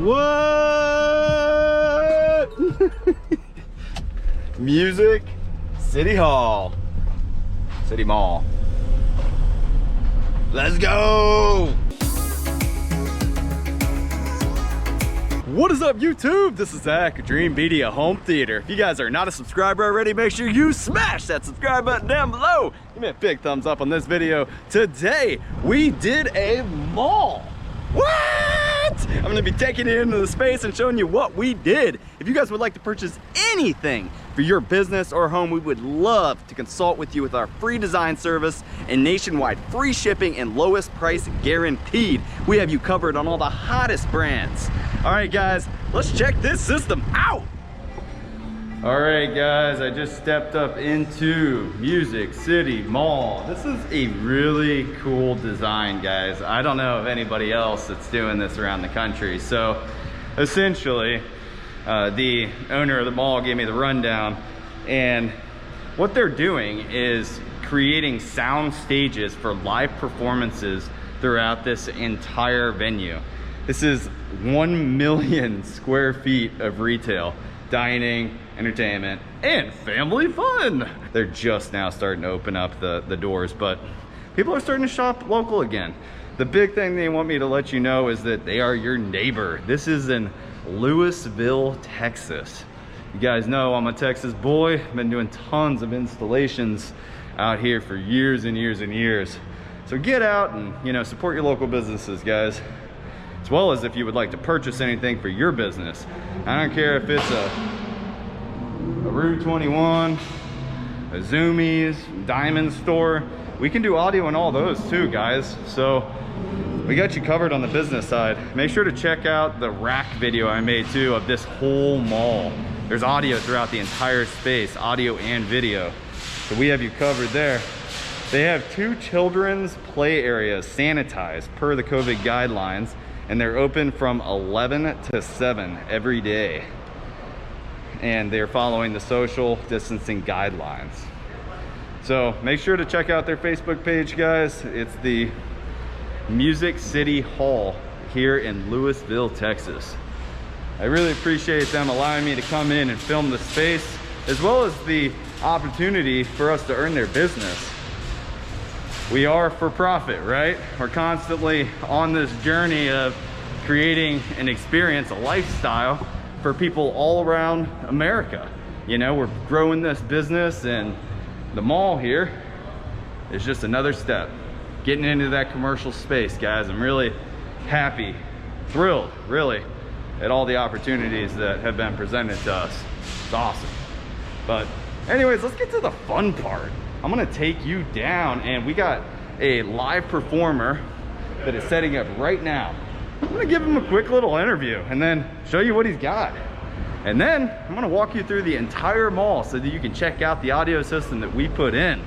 What? Music City Hall. City Mall. Let's go! What is up, YouTube? This is Zach, Dreamedia Home Theater. If you guys are not a subscriber already, make sure you smash that subscribe button down below. Give me a big thumbs up on this video. Today, we did a mall. What? I'm gonna be taking you into the space and showing you what we did. If you guys would like to purchase anything for your business or home, we would love to consult with you with our free design service and nationwide free shipping and lowest price guaranteed. We have you covered on all the hottest brands. All right, guys, let's check this system out. All right, guys, I just stepped up into Music City Mall. This is a really cool design, guys. I don't know of anybody else that's doing this around the country. So essentially, the owner of the mall gave me the rundown, and what they're doing is creating sound stages for live performances throughout this entire venue. This is 1 million square feet of retail, dining, entertainment, and family fun. They're just now starting to open up the doors, but people are starting to shop local again. The big thing they want me to let you know is that they are your neighbor. This is in Lewisville, Texas. You guys know I'm a Texas boy. I've been doing tons of installations out here for years and years and years. So get out and, you know, support your local businesses, guys. As well as if you would like to purchase anything for your business. I don't care if it's a Route 21, a Zoomies, Diamond Store. We can do audio and all those too, guys. So we got you covered on the business side. Make sure to check out the rack video I made too of this whole mall. There's audio throughout the entire space, audio and video. So we have you covered there. They have 2 children's play areas sanitized per the COVID guidelines, and they're open from 11 to 7 every day. And they're following the social distancing guidelines. So make sure to check out their Facebook page, guys. It's the Music City Hall here in Lewisville, Texas. I really appreciate them allowing me to come in and film the space, as well as the opportunity for us to earn their business. We are for profit, right? We're constantly on this journey of creating an experience, a lifestyle for people all around America. You know, we're growing this business, and the mall here is just another step. Getting into that commercial space, guys. I'm really happy, thrilled, really, at all the opportunities that have been presented to us. It's awesome. But anyways, let's get to the fun part. I'm gonna take you down, and we got a live performer that is setting up right now. I'm gonna give him a quick little interview and then show you what he's got. And then I'm gonna walk you through the entire mall so that you can check out the audio system that we put in.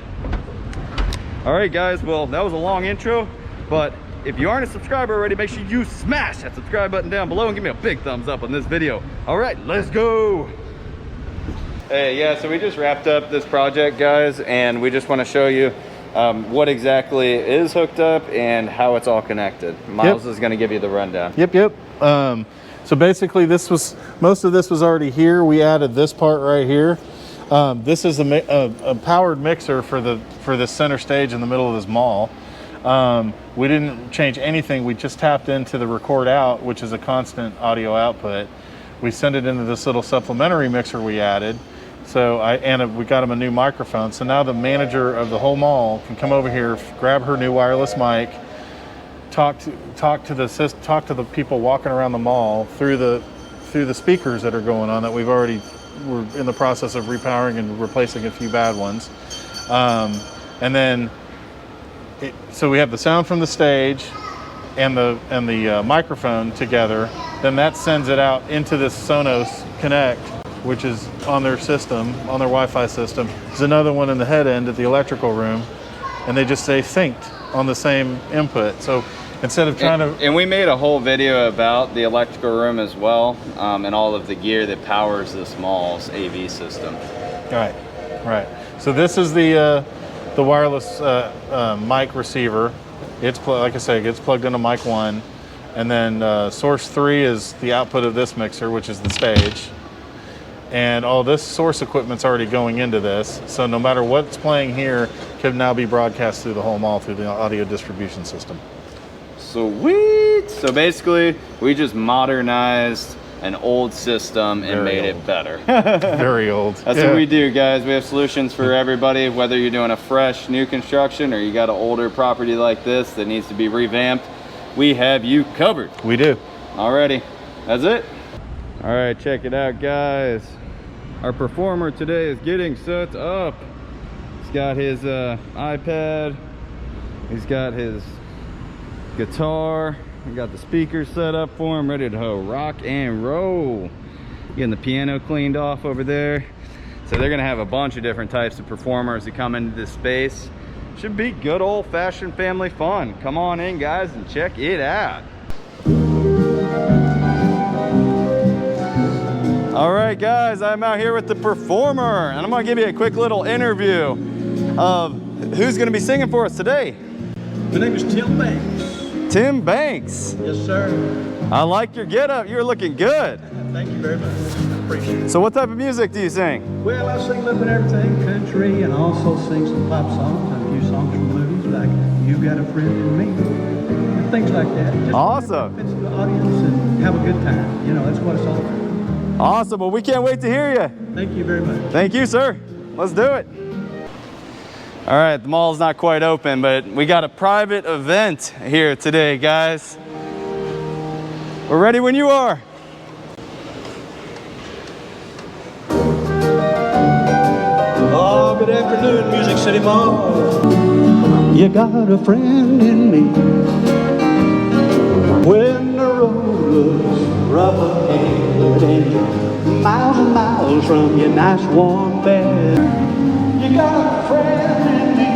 All right, guys, well, that was a long intro, but if you aren't a subscriber already, make sure you smash that subscribe button down below and give me a big thumbs up on this video. All right, let's go. Hey, yeah, so we just wrapped up this project, guys, and we just wanna show you what exactly is hooked up and how it's all connected. Miles is going to give you the rundown. Yep. So basically, most of this was already here. We added this part right here. This is a powered mixer for the center stage in the middle of this mall. We didn't change anything. We just tapped into the record out, which is a constant audio output. We sent it into this little supplementary mixer we added. So we got him a new microphone. So now the manager of the whole mall can come over here, grab her new wireless mic, talk to the people walking around the mall through the speakers that are going on that we're in the process of repowering and replacing a few bad ones. And then so we have the sound from the stage and the microphone together. Then that sends it out into this Sonos Connect, which is on their system, on their Wi-Fi system. There's another one in the head end at the electrical room, and they just stay synced on the same input. So instead of trying to... And we made a whole video about the electrical room as well, and all of the gear that powers this mall's AV system. Right. So this is the wireless mic receiver. It's like I say, it gets plugged into mic 1. And then source 3 is the output of this mixer, which is the stage. And all this source equipment's already going into this. So no matter what's playing here can now be broadcast through the whole mall through the audio distribution system. Sweet. So basically, we just modernized an old system and made it better. Very old. That's what we do, guys. We have solutions for everybody, whether you're doing a fresh new construction or you got an older property like this that needs to be revamped. We have you covered. We do. Alrighty, that's it. All right, check it out, guys. Our performer today is getting set up. He's got his iPad. He's got his guitar. We got the speakers set up for him, ready to rock and roll. Getting the piano cleaned off over there. So they're gonna have a bunch of different types of performers that come into this space. Should be good old-fashioned family fun. Come on in, guys, and check it out. All right, guys, I'm out here with the performer, and I'm gonna give you a quick little interview of who's gonna be singing for us today. My name is Tim Banks. Tim Banks. Yes, sir. I like your getup. You're looking good. Thank you very much. I appreciate it. So what type of music do you sing? Well, I sing a little bit of everything, country, and I also sing some pop songs and a few songs from movies like You Got a Friend in Me, and things like that. Just Awesome. It's the audience and have a good time. You know, that's what it's all about. Awesome. Well, we can't wait to hear you. Thank you very much. Thank you, sir. Let's do it. All right, the mall's not quite open, but we got a private event here today, guys. We're ready when you are. Oh, good afternoon, Music City Mall. You got a friend in me. When the road looks rough ahead and you're miles and miles from your nice warm bed, you got a friend in me.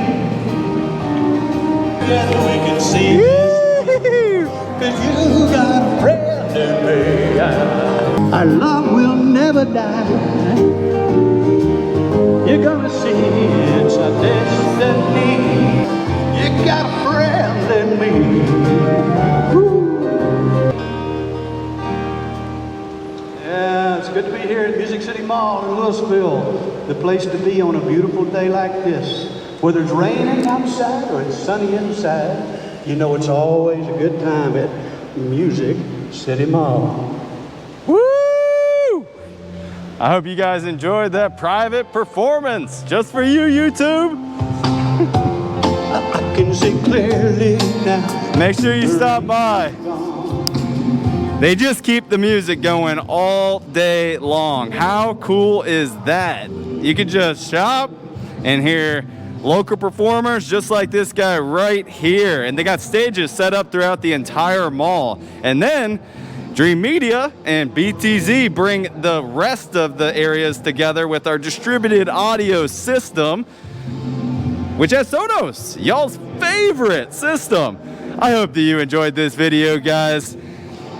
Together we can see this, 'cause you got a friend in me. Our love will never die. You're gonna see it's a destiny. You got a friend in me. Woo. Yeah, it's good to be here at Music City Mall in Louisville, the place to be on a beautiful day like this. Whether it's raining outside or it's sunny inside, you know it's always a good time at Music City Mall. Woo! I hope you guys enjoyed that private performance just for you, YouTube. I can see clearly now. Make sure you stop by. They just keep the music going all day long. How cool is that? You can just shop and hear local performers just like this guy right here. And they got stages set up throughout the entire mall. And then Dreamedia and BTZ bring the rest of the areas together with our distributed audio system, which has Sonos, y'all's favorite system. I hope that you enjoyed this video, guys,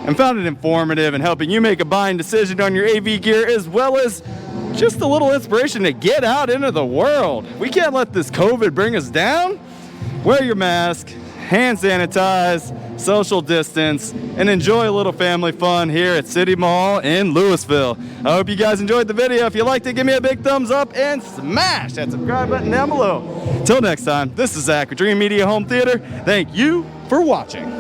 and found it informative and helping you make a buying decision on your AV gear, as well as just a little inspiration to get out into the world. We can't let this COVID bring us down. Wear your mask, hand sanitize, social distance, and enjoy a little family fun here at City Mall in Louisville. I hope you guys enjoyed the video. If you liked it, give me a big thumbs up and smash that subscribe button down below. Till next time, this is Zach with Dreamedia Home Theater. Thank you for watching.